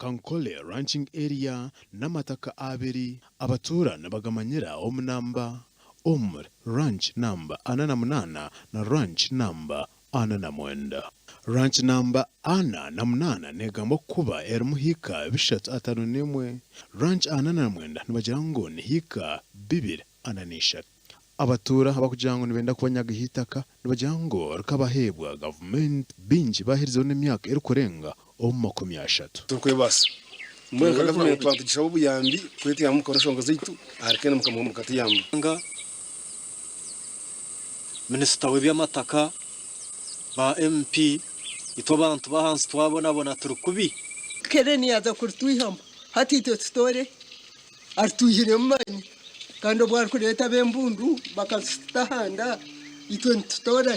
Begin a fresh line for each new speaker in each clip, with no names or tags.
Kankole ranching area n'amataka abiri abaturana bagamanyira omunamba ranch number 88 na ranch number 89. Ranch number 88 negamba kuba muhika bishatu atanu nimwe. Ranch 89 nibagira ngo ni hika 2 abatura abakugira ngo nibenda kubanyaga hitaka nibagira ngo rukabahebwa government binji bahirizeho n'imyaka iri kurenga 30.
Tukwebasa mwe ka government twantugisha ubuyambi kwete yamuka urashonga zitu arekene mukamuka tiyamba
Minisita w'ibyamataka ba MP ito bantu bahansi twabona turukubi
kereni yaza kurtwihamba hatito store artuyire mmanyi kandi bwari kureta bembundu bakastahanda ito store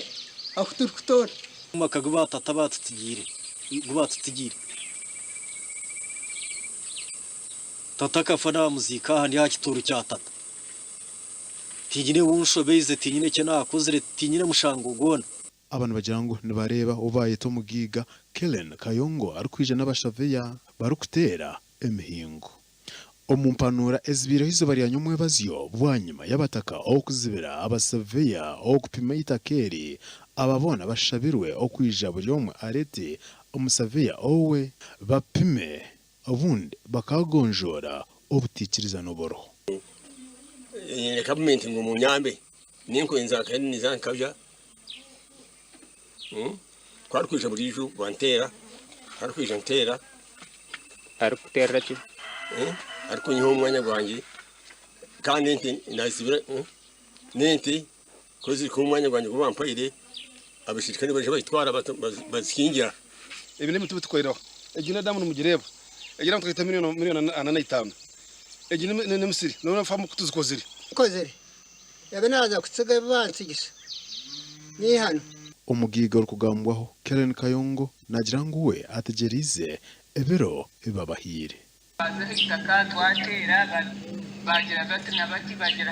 akuturkutora
makagubata tabatugire tataka fana muzika handi hakituru cyatata tinyine wunshobeze tinyine cyana akozere tinyine mushango gona
abantu bagira ngo nibareba ubaye to mugiga Kellen Kayongo arikwije n'abashaveya barukutera emihingo omumpanura ezibiro hizo bari yanyumwe bazyo bwanyuma yabataka okuzibira abasaveya okupima itakeri ababona bashabirwe okwija buri omwe arete umusaveya owe bapime ubundi bakagonjora obutikiriza noboro
government ngo munyambe ninkwinza kandi nizankabya twarkwije buriju bantera twarkwije ntera
arukutera cyo
ariko nyiho umwanya gwanjye kandi nti nasibira nenti kozi ku mwanya gwanjye ngo bampayire abashirikani baje bayitwara bazikingira
ibine mutu tukoiraho ejina damu numugireba ejina twita miliyoni 85 ejina ne musiri none famu kutuzikozire
yabe naza kutsiga bansigisa ni hano
umugiga urukugambwaho Kellen Kayongo nagira ngo we ategerize ebero ibabahire
baza itaka twatera bagira bati nabati bagira